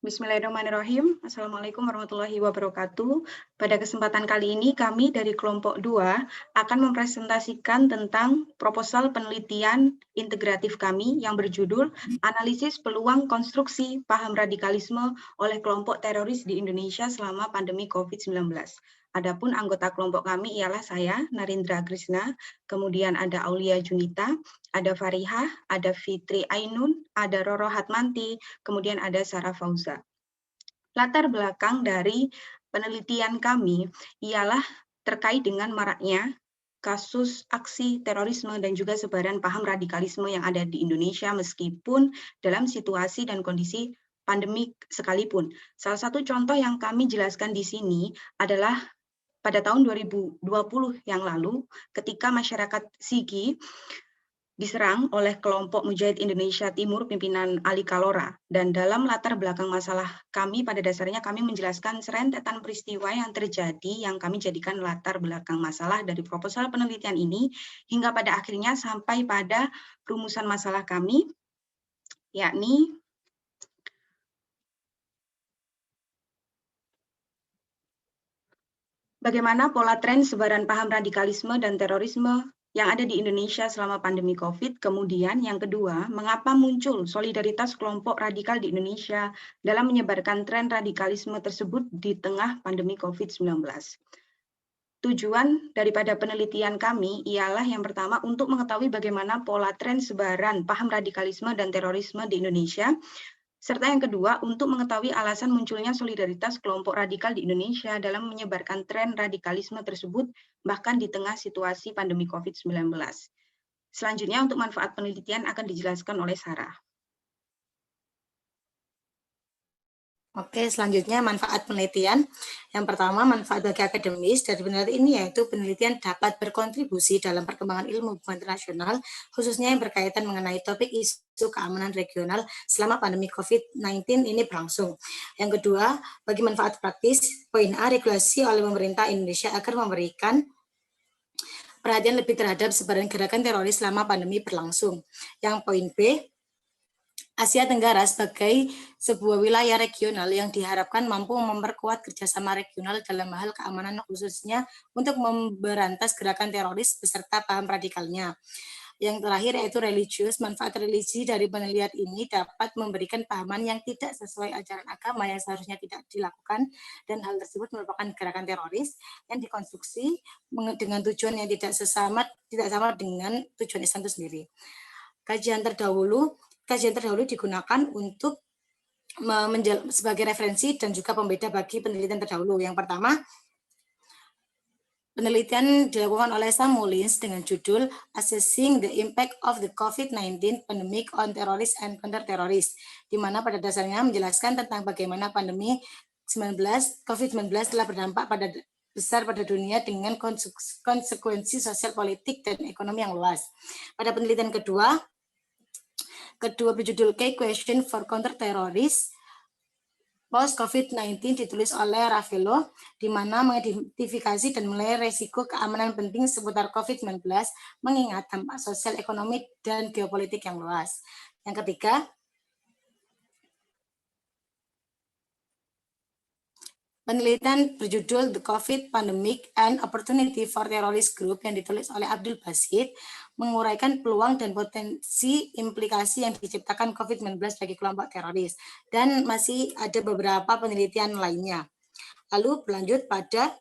Bismillahirrahmanirrahim. Assalamualaikum warahmatullahi wabarakatuh. Pada kesempatan kali ini kami dari kelompok 2 akan mempresentasikan tentang proposal penelitian integratif kami yang berjudul Analisis Peluang Konstruksi Paham Radikalisme oleh Kelompok Teroris di Indonesia selama pandemi COVID-19. Adapun anggota kelompok kami ialah saya, Narindra Krisna, kemudian ada Aulia Junita, ada Farihah, ada Fitri Ainun, ada Roro Hatmanti, kemudian ada Sarah Fauza. Latar belakang dari penelitian kami ialah terkait dengan maraknya kasus aksi terorisme dan juga sebaran paham radikalisme yang ada di Indonesia meskipun dalam situasi dan kondisi pandemik sekalipun. Salah satu contoh yang kami jelaskan di sini adalah pada tahun 2020 yang lalu ketika masyarakat Sigi diserang oleh kelompok Mujahid Indonesia Timur pimpinan Ali Kalora. Dan dalam latar belakang masalah kami pada dasarnya kami menjelaskan serentetan peristiwa yang terjadi yang kami jadikan latar belakang masalah dari proposal penelitian ini hingga pada akhirnya sampai pada rumusan masalah kami, yakni bagaimana pola tren sebaran paham radikalisme dan terorisme yang ada di Indonesia selama pandemi COVID. Kemudian yang kedua, mengapa muncul solidaritas kelompok radikal di Indonesia dalam menyebarkan tren radikalisme tersebut di tengah pandemi COVID-19. Tujuan daripada penelitian kami ialah yang pertama untuk mengetahui bagaimana pola tren sebaran paham radikalisme dan terorisme di Indonesia, serta yang kedua, untuk mengetahui alasan munculnya solidaritas kelompok radikal di Indonesia dalam menyebarkan tren radikalisme tersebut, bahkan di tengah situasi pandemi COVID-19. Selanjutnya, untuk manfaat penelitian akan dijelaskan oleh Sarah. Oke, selanjutnya manfaat penelitian. Yang pertama, manfaat bagi akademis dari penelitian ini yaitu penelitian dapat berkontribusi dalam perkembangan ilmu hubungan internasional, khususnya yang berkaitan mengenai topik isu keamanan regional selama pandemi COVID-19 ini berlangsung. Yang kedua, bagi manfaat praktis, poin A, regulasi oleh pemerintah Indonesia agar memberikan perhatian lebih terhadap sebaran gerakan teroris selama pandemi berlangsung. Yang poin B, Asia Tenggara sebagai sebuah wilayah regional yang diharapkan mampu memperkuat kerjasama regional dalam hal keamanan khususnya untuk memberantas gerakan teroris beserta paham radikalnya. Yang terakhir yaitu religius, manfaat religi dari penelitian ini dapat memberikan pahaman yang tidak sesuai ajaran agama yang seharusnya tidak dilakukan dan hal tersebut merupakan gerakan teroris yang dikonstruksi dengan tujuan yang tidak sama dengan tujuan Islam itu sendiri. Kajian terdahulu digunakan untuk sebagai referensi dan juga pembeda bagi penelitian terdahulu. Yang pertama, penelitian dilakukan oleh Sam Mullins dengan judul Assessing the Impact of the COVID-19 Pandemic on Terrorists and Counter-Terrorists, di mana pada dasarnya menjelaskan tentang bagaimana pandemi COVID-19 telah berdampak besar pada dunia dengan konsekuensi sosial, politik, dan ekonomi yang luas. Pada penelitian kedua berjudul Key Question for Counter-Terrorists Post COVID-19 ditulis oleh Ravello, di mana mengidentifikasi dan menilai resiko keamanan penting seputar COVID-19 mengingat dampak sosial, ekonomi, dan geopolitik yang luas. Yang ketiga, penelitian berjudul The COVID Pandemic and Opportunity for Terrorist Group yang ditulis oleh Abdul Basit menguraikan peluang dan potensi implikasi yang diciptakan COVID-19 bagi kelompok teroris. Dan masih ada beberapa penelitian lainnya. Lalu berlanjut pada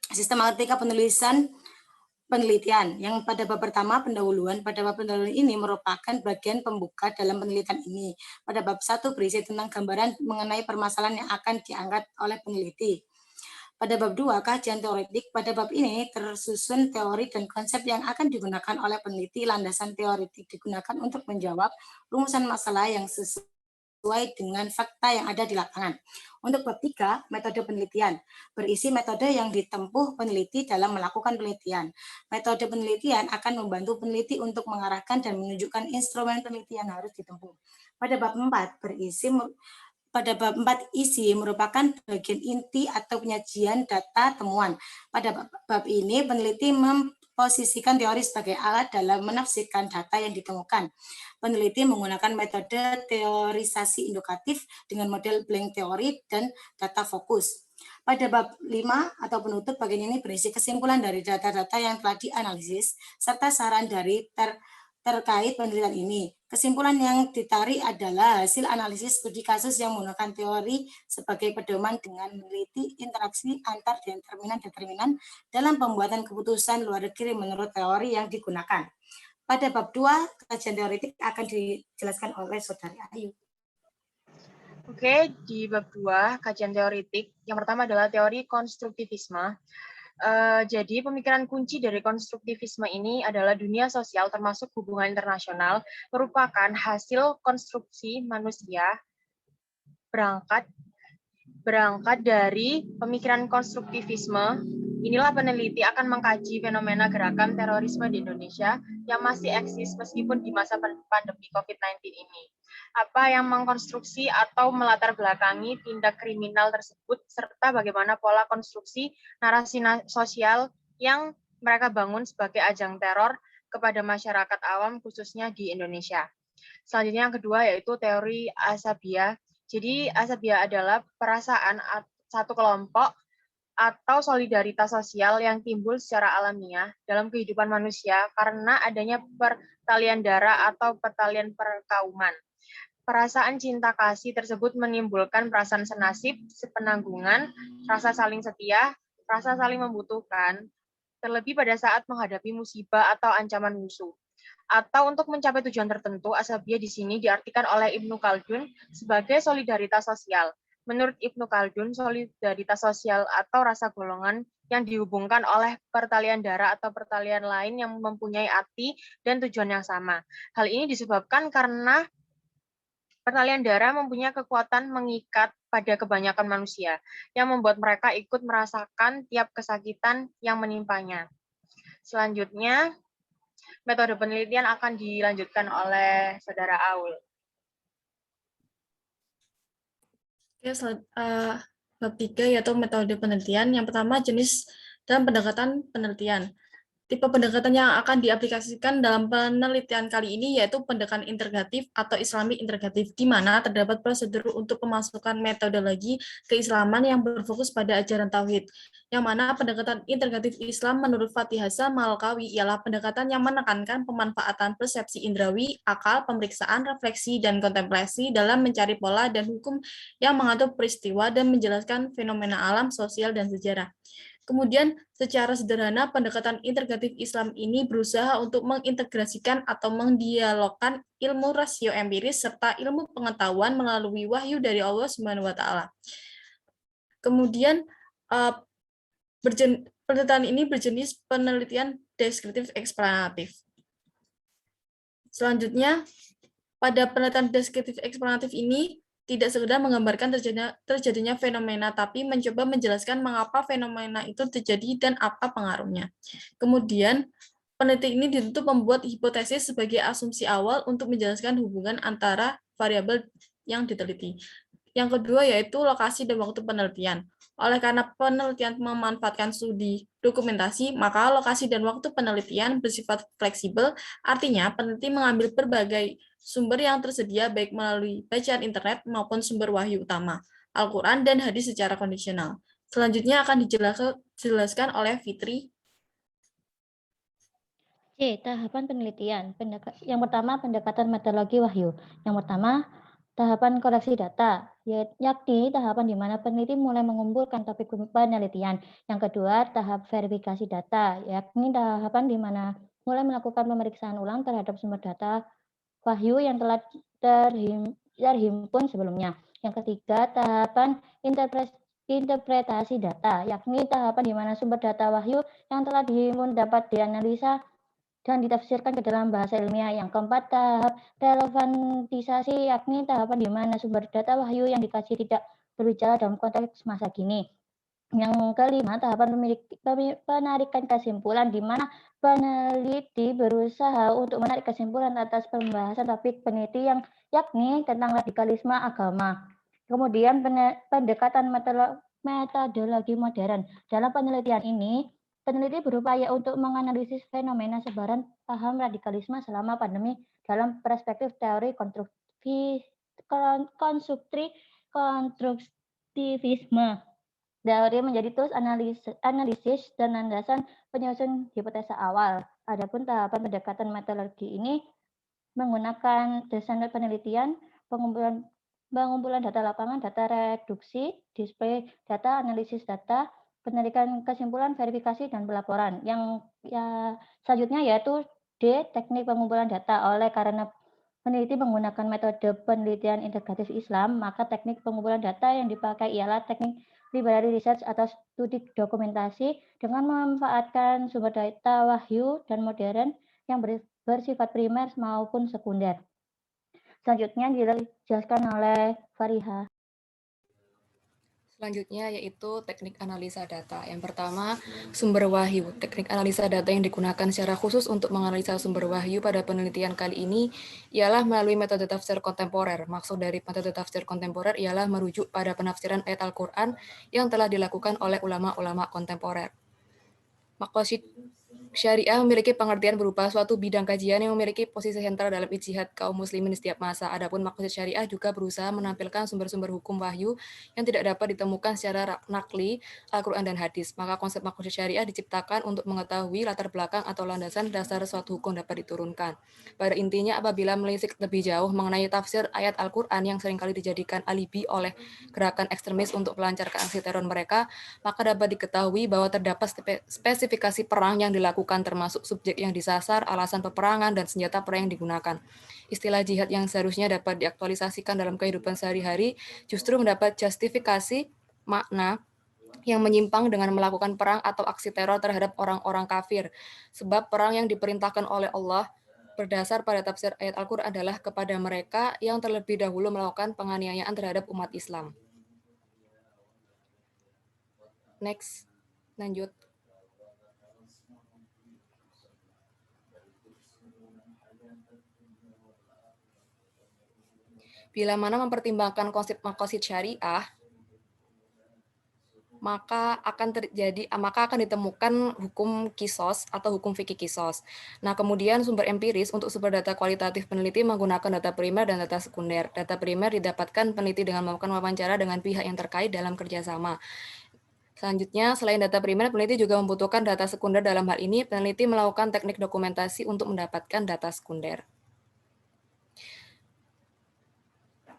sistematika penelitian yang pada bab pertama pendahuluan. Pada bab pendahuluan ini merupakan bagian pembuka dalam penelitian ini. Pada bab 1 berisi tentang gambaran mengenai permasalahan yang akan diangkat oleh peneliti. Pada bab 2 kajian teoretik. Pada bab ini tersusun teori dan konsep yang akan digunakan oleh peneliti. Landasan teoretik digunakan untuk menjawab rumusan masalah yang sesuai dengan fakta yang ada di lapangan. Untuk bab 3, metode penelitian, berisi metode yang ditempuh peneliti dalam melakukan penelitian. Metode penelitian akan membantu peneliti untuk mengarahkan dan menunjukkan instrumen penelitian harus ditempuh. Pada bab 4, isi merupakan bagian inti atau penyajian data temuan. Pada bab ini, peneliti memposisikan teori sebagai alat dalam menafsirkan data yang ditemukan. Peneliti menggunakan metode teorisasi indukatif dengan model blank teori dan data fokus. Pada bab 5 atau penutup, bagian ini berisi kesimpulan dari data-data yang telah dianalisis serta saran dari terkait penelitian ini. Kesimpulan yang ditarik adalah hasil analisis studi kasus yang menggunakan teori sebagai pedoman dengan meneliti interaksi antar determinan-determinan dalam pembuatan keputusan luar negeri menurut teori yang digunakan. Pada bab 2, kajian teoretik akan dijelaskan oleh Saudari Ayu. Oke, di bab 2, kajian teoretik, yang pertama adalah teori konstruktivisme. Jadi pemikiran kunci dari konstruktivisme ini adalah dunia sosial termasuk hubungan internasional merupakan hasil konstruksi manusia berangkat dari pemikiran konstruktivisme. Inilah peneliti akan mengkaji fenomena gerakan terorisme di Indonesia yang masih eksis meskipun di masa pandemi COVID-19 ini. Apa yang mengkonstruksi atau melatar belakangi tindak kriminal tersebut, serta bagaimana pola konstruksi narasi sosial yang mereka bangun sebagai ajang teror kepada masyarakat awam, khususnya di Indonesia. Selanjutnya yang kedua yaitu teori asabia. Jadi asabia adalah perasaan satu kelompok atau solidaritas sosial yang timbul secara alamiah dalam kehidupan manusia karena adanya pertalian darah atau pertalian perkauman. Perasaan cinta kasih tersebut menimbulkan perasaan senasib, sepenanggungan, rasa saling setia, rasa saling membutuhkan, terlebih pada saat menghadapi musibah atau ancaman musuh. Atau untuk mencapai tujuan tertentu, asabia di sini diartikan oleh Ibnu Khaldun sebagai solidaritas sosial. Menurut Ibnu Khaldun, solidaritas sosial atau rasa golongan yang dihubungkan oleh pertalian darah atau pertalian lain yang mempunyai arti dan tujuan yang sama. Hal ini disebabkan karena pertalian darah mempunyai kekuatan mengikat pada kebanyakan manusia, yang membuat mereka ikut merasakan tiap kesakitan yang menimpanya. Selanjutnya, metode penelitian akan dilanjutkan oleh Saudara Aul. Oke, bab 3 yaitu metode penelitian. Yang pertama, jenis dan pendekatan penelitian. Tipe pendekatan yang akan diaplikasikan dalam penelitian kali ini yaitu pendekatan integratif atau Islamic integratif, di mana terdapat prosedur untuk pemasukan metodologi keislaman yang berfokus pada ajaran tauhid. Yang mana pendekatan integratif Islam menurut Fatih Hasan Malkawi ialah pendekatan yang menekankan pemanfaatan persepsi indrawi, akal, pemeriksaan, refleksi, dan kontemplasi dalam mencari pola dan hukum yang mengatur peristiwa dan menjelaskan fenomena alam, sosial, dan sejarah. Kemudian, secara sederhana, pendekatan integratif Islam ini berusaha untuk mengintegrasikan atau mendialogkan ilmu rasio empiris serta ilmu pengetahuan melalui wahyu dari Allah SWT. Kemudian, penelitian ini berjenis penelitian deskriptif eksplanatif. Selanjutnya, pada penelitian deskriptif eksplanatif ini, tidak sekedar menggambarkan terjadinya fenomena, tapi mencoba menjelaskan mengapa fenomena itu terjadi dan apa pengaruhnya. Kemudian, peneliti ini dituntut membuat hipotesis sebagai asumsi awal untuk menjelaskan hubungan antara variabel yang diteliti. Yang kedua yaitu lokasi dan waktu penelitian. Oleh karena penelitian memanfaatkan studi dokumentasi, maka lokasi dan waktu penelitian bersifat fleksibel, artinya peneliti mengambil berbagai sumber yang tersedia baik melalui bacaan internet maupun sumber wahyu utama, Al-Quran dan hadis secara kondisional. Selanjutnya akan dijelaskan oleh Fitri. C. Tahapan penelitian. Yang pertama, pendekatan metodologi wahyu. Yang pertama, tahapan koleksi data, yakni tahapan di mana peneliti mulai mengumpulkan topik penelitian. Yang kedua, tahap verifikasi data, yakni tahapan di mana mulai melakukan pemeriksaan ulang terhadap sumber data wahyu yang telah terhimpun sebelumnya. Yang ketiga, tahapan interpretasi data, yakni tahapan di mana sumber data wahyu yang telah dihimpun dapat dianalisa dan ditafsirkan ke dalam bahasa ilmiah. Yang keempat, tahap relevantisasi, yakni tahapan di mana sumber data wahyu yang dikaji tidak berbicara dalam konteks masa kini. Yang kelima, tahapan penarikan kesimpulan, di mana peneliti berusaha untuk menarik kesimpulan atas pembahasan topik peneliti yang yakni tentang radikalisme agama. Kemudian pendekatan metodologi modern. Dalam penelitian ini, Peneliti berupaya untuk menganalisis fenomena sebaran paham radikalisme selama pandemi dalam perspektif teori konstruktivisme. Teori menjadi tools analisis dan landasan penyusun hipotesa awal. Adapun tahapan pendekatan metodologi ini menggunakan desain penelitian, pengumpulan data lapangan, data reduksi, display data, analisis data, penarikan kesimpulan, verifikasi, dan pelaporan. Yang selanjutnya yaitu D, teknik pengumpulan data. Oleh karena peneliti menggunakan metode penelitian integratif Islam, maka teknik pengumpulan data yang dipakai ialah teknik library research atau studi dokumentasi dengan memanfaatkan sumber data wahyu dan modern yang bersifat primer maupun sekunder. Selanjutnya dijelaskan oleh Fariha. Selanjutnya yaitu teknik analisa data. Yang pertama, sumber wahyu. Teknik analisa data yang digunakan secara khusus untuk menganalisa sumber wahyu pada penelitian kali ini ialah melalui metode tafsir kontemporer. Maksud dari metode tafsir kontemporer ialah merujuk pada penafsiran ayat Al-Quran yang telah dilakukan oleh ulama-ulama kontemporer. Maqasid Syariah memiliki pengertian berupa suatu bidang kajian yang memiliki posisi sentral dalam ijtihad kaum muslimin di setiap masa. Adapun maksud syariah juga berusaha menampilkan sumber-sumber hukum wahyu yang tidak dapat ditemukan secara nakli Al-Quran dan hadis. Maka konsep maksud syariah diciptakan untuk mengetahui latar belakang atau landasan dasar suatu hukum dapat diturunkan. Pada intinya, apabila menelisik lebih jauh mengenai tafsir ayat Al-Quran yang seringkali dijadikan alibi oleh gerakan ekstremis untuk melancarkan aksi teror mereka, maka dapat diketahui bahwa terdapat spesifikasi perang yang dilakukan termasuk subjek yang disasar, alasan peperangan, dan senjata perang yang digunakan. Istilah jihad yang seharusnya dapat diaktualisasikan dalam kehidupan sehari-hari justru mendapat justifikasi makna yang menyimpang dengan melakukan perang atau aksi teror terhadap orang-orang kafir. Sebab perang yang diperintahkan oleh Allah berdasar pada tafsir ayat Al-Quran adalah kepada mereka yang terlebih dahulu melakukan penganiayaan terhadap umat Islam. Next, lanjut. Bila mana mempertimbangkan konsep maqasid syariah, maka akan ditemukan hukum kisos atau hukum fikih kisos. Nah, kemudian sumber empiris untuk sumber data kualitatif peneliti menggunakan data primer dan data sekunder. Data primer didapatkan peneliti dengan melakukan wawancara dengan pihak yang terkait dalam kerjasama. Selanjutnya, selain data primer, peneliti juga membutuhkan data sekunder. Dalam hal ini, peneliti melakukan teknik dokumentasi untuk mendapatkan data sekunder.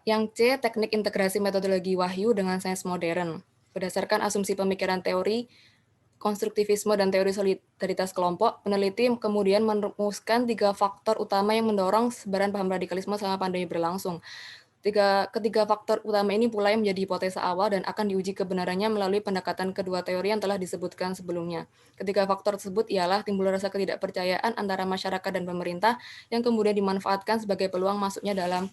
Yang C, teknik integrasi metodologi wahyu dengan sains modern. Berdasarkan asumsi pemikiran teori konstruktivisme dan teori solidaritas kelompok, peneliti kemudian merumuskan 3 faktor utama yang mendorong sebaran paham radikalisme selama pandemi berlangsung. Ketiga faktor utama ini pula yang menjadi hipotesa awal dan akan diuji kebenarannya melalui pendekatan kedua teori yang telah disebutkan sebelumnya. Ketiga faktor tersebut ialah timbul rasa ketidakpercayaan antara masyarakat dan pemerintah yang kemudian dimanfaatkan sebagai peluang masuknya dalam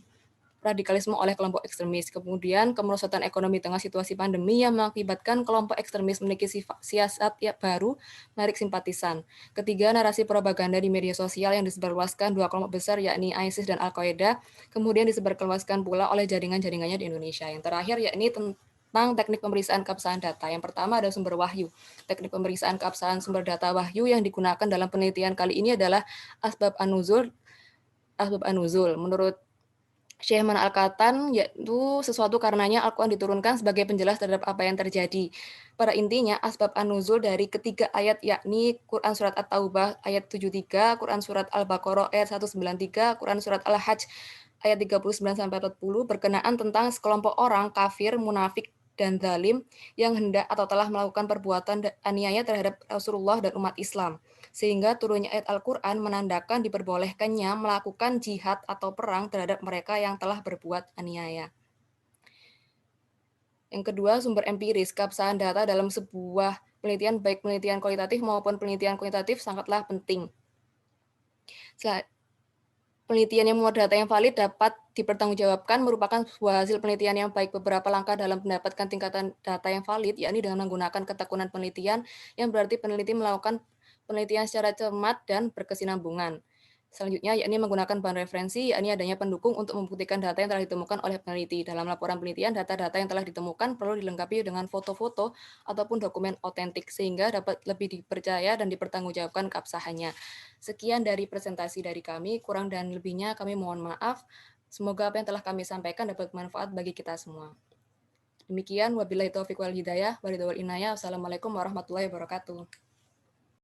radikalisme oleh kelompok ekstremis. Kemudian, kemerosotan ekonomi tengah situasi pandemi yang mengakibatkan kelompok ekstremis memiliki siasat baru menarik simpatisan. Ketiga, narasi propaganda di media sosial yang disebarluaskan 2 kelompok besar yakni ISIS dan Al-Qaeda, kemudian disebarluaskan pula oleh jaringan-jaringannya di Indonesia. Yang terakhir yakni tentang teknik pemeriksaan keabsahan data. Yang pertama ada sumber wahyu. Teknik pemeriksaan keabsahan sumber data wahyu yang digunakan dalam penelitian kali ini adalah asbab an-nuzul. Menurut Syekh Mana Al-Katan, yaitu sesuatu karenanya Al-Quran diturunkan sebagai penjelas terhadap apa yang terjadi. Pada intinya, asbab an-nuzul dari ketiga ayat yakni Quran Surat At-Taubah ayat 73, Quran Surat Al-Baqarah ayat 193, Quran Surat Al-Hajj ayat 39-40 berkenaan tentang sekelompok orang kafir, munafik, dan zalim yang hendak atau telah melakukan perbuatan aniaya terhadap Rasulullah dan umat Islam. Sehingga turunnya ayat Al-Quran menandakan diperbolehkannya melakukan jihad atau perang terhadap mereka yang telah berbuat aniaya. Yang kedua, sumber empiris. Keabsahan data dalam sebuah penelitian, baik penelitian kualitatif maupun penelitian kuantitatif, sangatlah penting. Penelitian yang memuat data yang valid dapat dipertanggungjawabkan merupakan sebuah hasil penelitian yang baik. Beberapa langkah dalam mendapatkan tingkatan data yang valid, yakni dengan menggunakan ketekunan penelitian, yang berarti peneliti melakukan penelitian secara cermat dan berkesinambungan. Selanjutnya, yakni menggunakan bahan referensi, yakni adanya pendukung untuk membuktikan data yang telah ditemukan oleh peneliti. Dalam laporan penelitian, data-data yang telah ditemukan perlu dilengkapi dengan foto-foto ataupun dokumen otentik, sehingga dapat lebih dipercaya dan dipertanggungjawabkan keabsahannya. Sekian dari presentasi dari kami, kurang dan lebihnya kami mohon maaf. Semoga apa yang telah kami sampaikan dapat bermanfaat bagi kita semua. Demikian, wabillahi taufiq wal hidayah, walhidayah wal inayah. Wassalamualaikum warahmatullahi wabarakatuh.